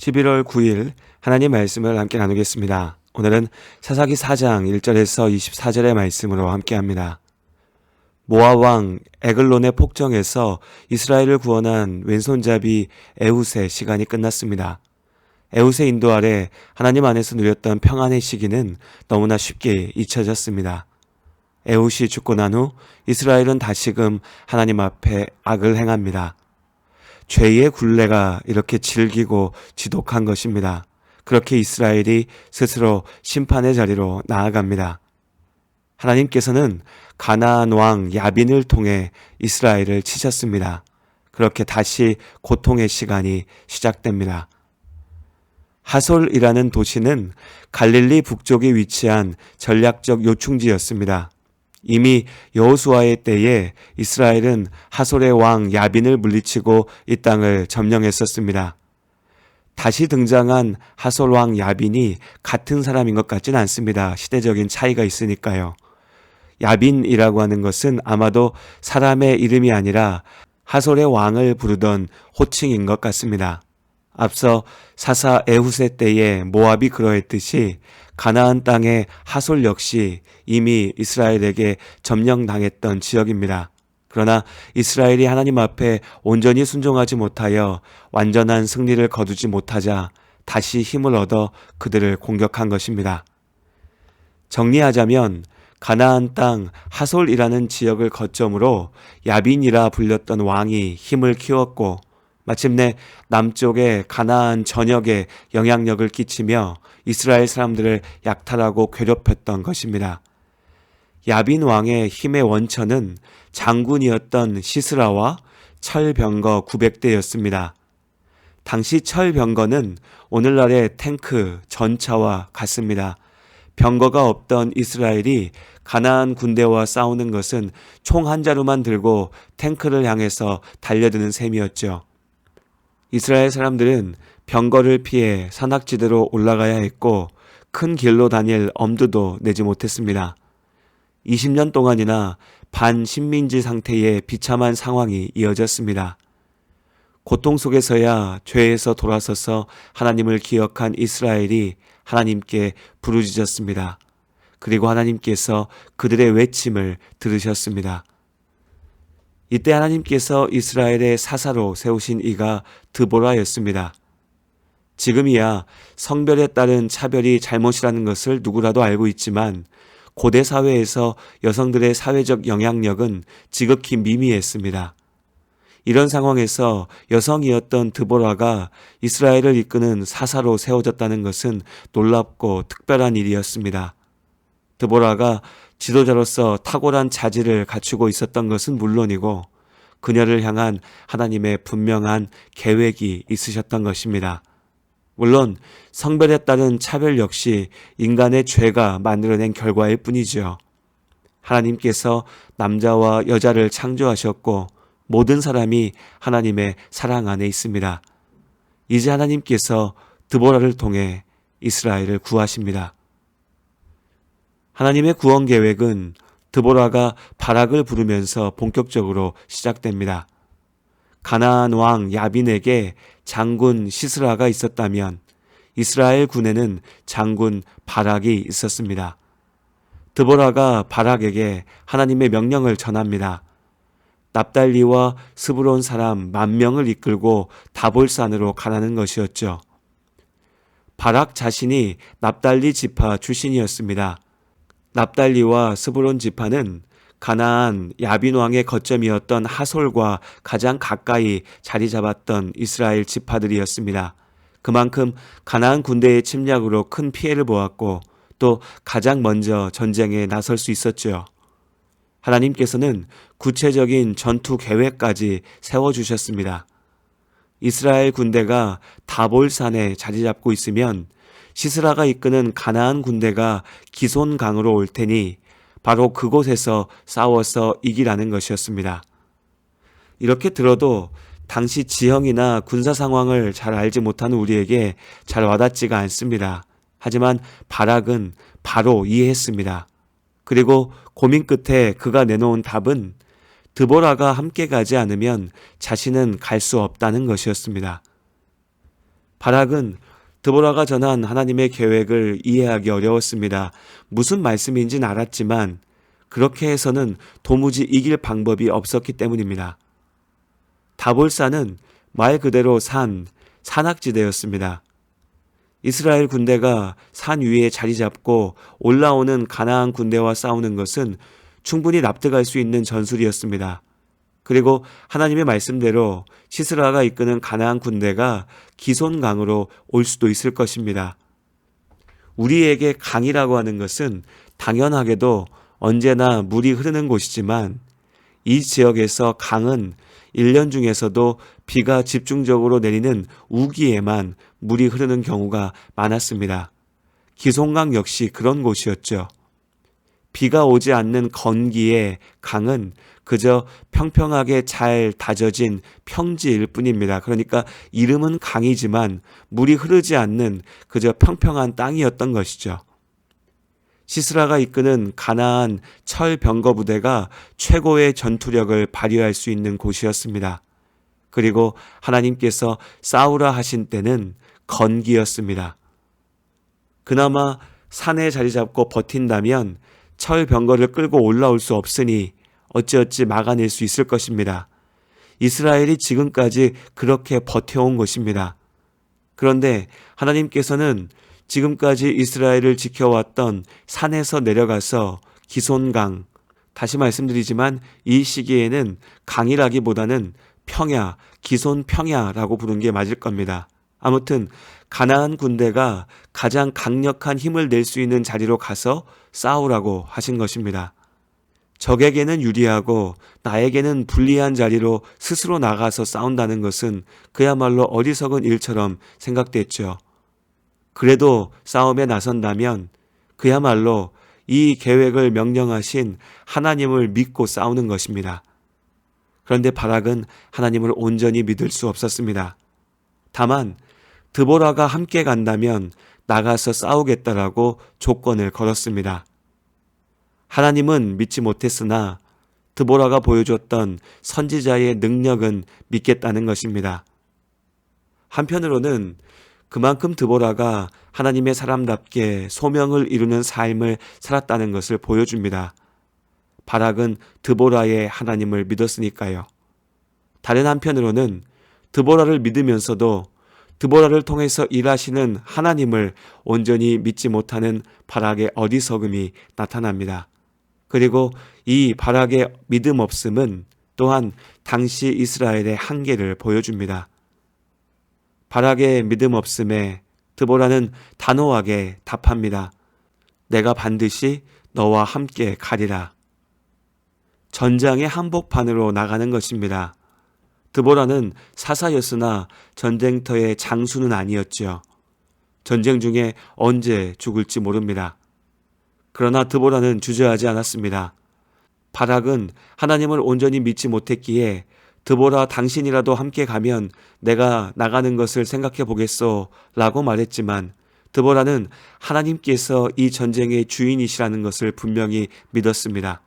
11월 9일 하나님 말씀을 함께 나누겠습니다. 오늘은 사사기 4장 1절에서 24절의 말씀으로 함께합니다. 모압 왕 에글론의 폭정에서 이스라엘을 구원한 왼손잡이 에훗의 시간이 끝났습니다. 에훗의 인도 아래 하나님 안에서 누렸던 평안의 시기는 너무나 쉽게 잊혀졌습니다. 에훗이 죽고 난 후 이스라엘은 다시금 하나님 앞에 악을 행합니다. 죄의 굴레가 이렇게 질기고 지독한 것입니다. 그렇게 이스라엘이 스스로 심판의 자리로 나아갑니다. 하나님께서는 가나안 왕 야빈을 통해 이스라엘을 치셨습니다. 그렇게 다시 고통의 시간이 시작됩니다. 하솔이라는 도시는 갈릴리 북쪽에 위치한 전략적 요충지였습니다. 이미 여호수아의 때에 이스라엘은 하솔의 왕 야빈을 물리치고 이 땅을 점령했었습니다. 다시 등장한 하솔 왕 야빈이 같은 사람인 것 같지는 않습니다. 시대적인 차이가 있으니까요. 야빈이라고 하는 것은 아마도 사람의 이름이 아니라 하솔의 왕을 부르던 호칭인 것 같습니다. 앞서 사사 에훗의 때에 모압이 그러했듯이 가나안 땅의 하솔 역시 이미 이스라엘에게 점령당했던 지역입니다. 그러나 이스라엘이 하나님 앞에 온전히 순종하지 못하여 완전한 승리를 거두지 못하자 다시 힘을 얻어 그들을 공격한 것입니다. 정리하자면 가나안 땅 하솔이라는 지역을 거점으로 야빈이라 불렸던 왕이 힘을 키웠고 마침내 남쪽의 가나안 전역에 영향력을 끼치며 이스라엘 사람들을 약탈하고 괴롭혔던 것입니다. 야빈 왕의 힘의 원천은 장군이었던 시스라와 철병거 900대였습니다. 당시 철병거는 오늘날의 탱크, 전차와 같습니다. 병거가 없던 이스라엘이 가나안 군대와 싸우는 것은 총 한 자루만 들고 탱크를 향해서 달려드는 셈이었죠. 이스라엘 사람들은 병거를 피해 산악지대로 올라가야 했고 큰 길로 다닐 엄두도 내지 못했습니다. 20년 동안이나 반식민지 상태의 비참한 상황이 이어졌습니다. 고통 속에서야 죄에서 돌아서서 하나님을 기억한 이스라엘이 하나님께 부르짖었습니다. 그리고 하나님께서 그들의 외침을 들으셨습니다. 이때 하나님께서 이스라엘의 사사로 세우신 이가 드보라였습니다. 지금이야 성별에 따른 차별이 잘못이라는 것을 누구라도 알고 있지만 고대 사회에서 여성들의 사회적 영향력은 지극히 미미했습니다. 이런 상황에서 여성이었던 드보라가 이스라엘을 이끄는 사사로 세워졌다는 것은 놀랍고 특별한 일이었습니다. 드보라가 지도자로서 탁월한 자질을 갖추고 있었던 것은 물론이고 그녀를 향한 하나님의 분명한 계획이 있으셨던 것입니다. 물론 성별에 따른 차별 역시 인간의 죄가 만들어낸 결과일 뿐이죠. 하나님께서 남자와 여자를 창조하셨고 모든 사람이 하나님의 사랑 안에 있습니다. 이제 하나님께서 드보라를 통해 이스라엘을 구하십니다. 하나님의 구원 계획은 드보라가 바락을 부르면서 본격적으로 시작됩니다. 가나안 왕 야빈에게 장군 시스라가 있었다면 이스라엘 군에는 장군 바락이 있었습니다. 드보라가 바락에게 하나님의 명령을 전합니다. 납달리와 스브론 사람 10,000명을 이끌고 다볼산으로 가라는 것이었죠. 바락 자신이 납달리 지파 출신이었습니다. 납달리와 스브론 지파는 가나안 야빈 왕의 거점이었던 하솔과 가장 가까이 자리 잡았던 이스라엘 지파들이었습니다. 그만큼 가나안 군대의 침략으로 큰 피해를 보았고 또 가장 먼저 전쟁에 나설 수 있었죠. 하나님께서는 구체적인 전투 계획까지 세워주셨습니다. 이스라엘 군대가 다볼산에 자리 잡고 있으면 시스라가 이끄는 가나안 군대가 기손강으로 올 테니 바로 그곳에서 싸워서 이기라는 것이었습니다. 이렇게 들어도 당시 지형이나 군사 상황을 잘 알지 못하는 우리에게 잘 와닿지가 않습니다. 하지만 바락은 바로 이해했습니다. 그리고 고민 끝에 그가 내놓은 답은 드보라가 함께 가지 않으면 자신은 갈 수 없다는 것이었습니다. 바락은 드보라가 전한 하나님의 계획을 이해하기 어려웠습니다. 무슨 말씀인지는 알았지만 그렇게 해서는 도무지 이길 방법이 없었기 때문입니다. 다볼산은 말 그대로 산악지대였습니다. 이스라엘 군대가 산 위에 자리 잡고 올라오는 가나안 군대와 싸우는 것은 충분히 납득할 수 있는 전술이었습니다. 그리고 하나님의 말씀대로 시스라가 이끄는 가나안 군대가 기손강으로 올 수도 있을 것입니다. 우리에게 강이라고 하는 것은 당연하게도 언제나 물이 흐르는 곳이지만 이 지역에서 강은 1년 중에서도 비가 집중적으로 내리는 우기에만 물이 흐르는 경우가 많았습니다. 기손강 역시 그런 곳이었죠. 비가 오지 않는 건기의 강은 그저 평평하게 잘 다져진 평지일 뿐입니다. 그러니까 이름은 강이지만 물이 흐르지 않는 그저 평평한 땅이었던 것이죠. 시스라가 이끄는 가나안 철병거 부대가 최고의 전투력을 발휘할 수 있는 곳이었습니다. 그리고 하나님께서 싸우라 하신 때는 건기였습니다. 그나마 산에 자리 잡고 버틴다면 철병거를 끌고 올라올 수 없으니 어찌어찌 막아낼 수 있을 것입니다. 이스라엘이 지금까지 그렇게 버텨온 것입니다. 그런데 하나님께서는 지금까지 이스라엘을 지켜왔던 산에서 내려가서 기손강, 다시 말씀드리지만 이 시기에는 강이라기보다는 평야, 기손평야라고 부르는 게 맞을 겁니다. 아무튼 가나안 군대가 가장 강력한 힘을 낼 수 있는 자리로 가서 싸우라고 하신 것입니다. 적에게는 유리하고 나에게는 불리한 자리로 스스로 나가서 싸운다는 것은 그야말로 어리석은 일처럼 생각됐죠. 그래도 싸움에 나선다면 그야말로 이 계획을 명령하신 하나님을 믿고 싸우는 것입니다. 그런데 바락은 하나님을 온전히 믿을 수 없었습니다. 다만 드보라가 함께 간다면 나가서 싸우겠다라고 조건을 걸었습니다. 하나님은 믿지 못했으나 드보라가 보여줬던 선지자의 능력은 믿겠다는 것입니다. 한편으로는 그만큼 드보라가 하나님의 사람답게 소명을 이루는 삶을 살았다는 것을 보여줍니다. 바락은 드보라의 하나님을 믿었으니까요. 다른 한편으로는 드보라를 믿으면서도 드보라를 통해서 일하시는 하나님을 온전히 믿지 못하는 바락의 어리석음이 나타납니다. 그리고 이 바락의 믿음 없음은 또한 당시 이스라엘의 한계를 보여줍니다. 바락의 믿음 없음에 드보라는 단호하게 답합니다. 내가 반드시 너와 함께 가리라. 전장의 한복판으로 나가는 것입니다. 드보라는 사사였으나 전쟁터의 장수는 아니었죠. 전쟁 중에 언제 죽을지 모릅니다. 그러나 드보라는 주저하지 않았습니다. 바락은 하나님을 온전히 믿지 못했기에 드보라 당신이라도 함께 가면 내가 나가는 것을 생각해 보겠소 라고 말했지만 드보라는 하나님께서 이 전쟁의 주인이시라는 것을 분명히 믿었습니다.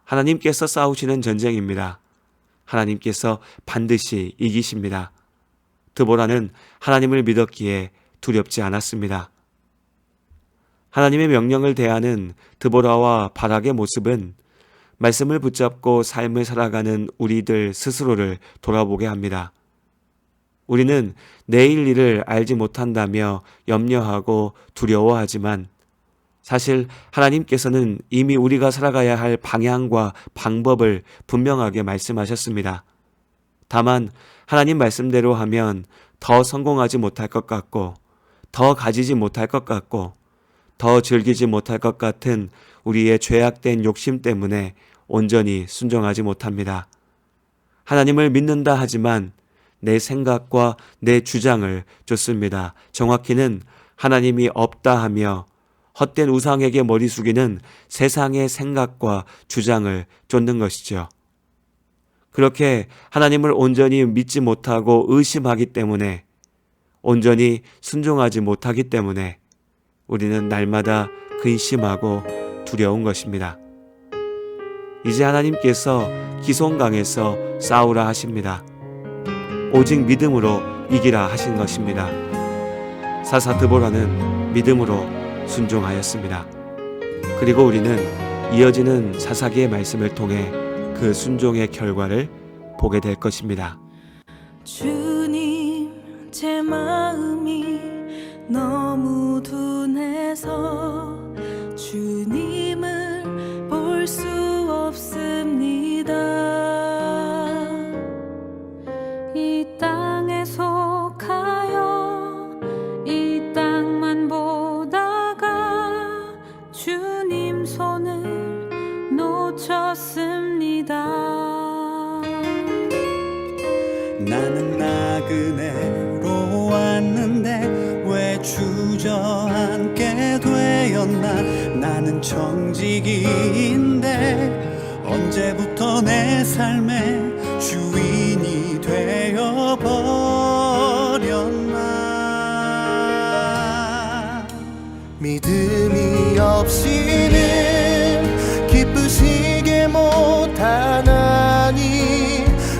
하나님께서 싸우시는 전쟁입니다. 하나님께서 반드시 이기십니다. 드보라는 하나님을 믿었기에 두렵지 않았습니다. 하나님의 명령을 대하는 드보라와 바락의 모습은 말씀을 붙잡고 삶을 살아가는 우리들 스스로를 돌아보게 합니다. 우리는 내일 일을 알지 못한다며 염려하고 두려워하지만 사실 하나님께서는 이미 우리가 살아가야 할 방향과 방법을 분명하게 말씀하셨습니다. 다만 하나님 말씀대로 하면 더 성공하지 못할 것 같고 더 가지지 못할 것 같고 더 즐기지 못할 것 같은 우리의 죄악된 욕심 때문에 온전히 순종하지 못합니다. 하나님을 믿는다 하지만 내 생각과 내 주장을 쫓습니다. 정확히는 하나님이 없다 하며 헛된 우상에게 머리 숙이는 세상의 생각과 주장을 쫓는 것이죠. 그렇게 하나님을 온전히 믿지 못하고 의심하기 때문에 온전히 순종하지 못하기 때문에 우리는 날마다 근심하고 두려운 것입니다. 이제 하나님께서 기손강에서 싸우라 하십니다. 오직 믿음으로 이기라 하신 것입니다. 사사 드보라는 믿음으로 순종하였습니다. 그리고 우리는 이어지는 사사기의 말씀을 통해 그 순종의 결과를 보게 될 것입니다. 주님, 제 마음이 너무 둔해서 주님을 볼 수 없습니다. 이 땅에 속하여 이 땅만 보다가 주님 손을 놓쳤습니다. 나는 나그네로 왔는데 왜 주저앉게 되었나. 나는 청지기인데 언제부터 내 삶의 주인이 되어버렸나. 믿음이 없이는 기쁘시게 못하나니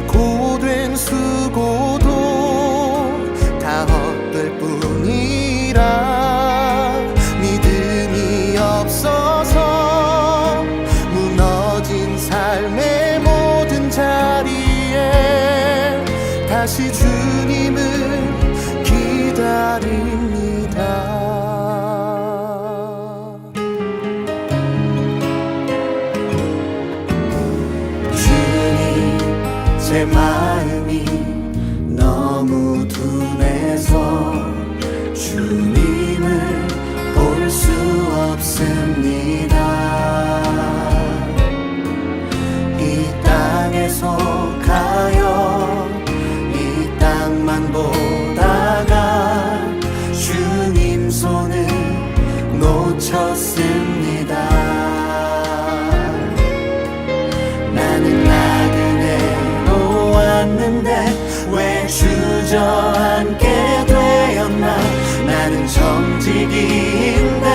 고된 수고도 다 헛될 뿐이라. 믿음이 없어서 무너진 삶의 모든 자리에 다시 주님을 기다립니다. 제 마음이 너무 둔해서 주님을 볼 수 없습니다. 이 땅에 속하여 이 땅만 보다가 주님 손을 놓쳤습니다. 나는 나그네로 왔는데 왜 주저앉게 되었나. 나는 청지기인데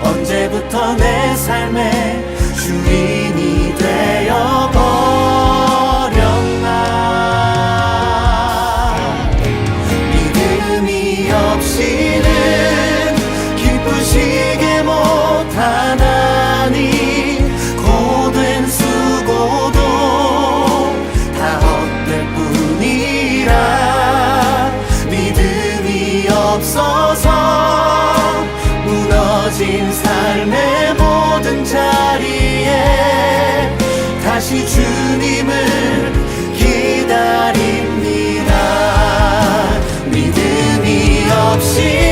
언제부터 내 삶의 주인이 되어버렸나. 믿음이 없이는 기쁘시게 못하나니 고된 수고도 다 헛될 뿐이라. 믿음이 없어서 무너진 삶의 모든 자리에 다시 주님을 기다립니다. 믿음이 없이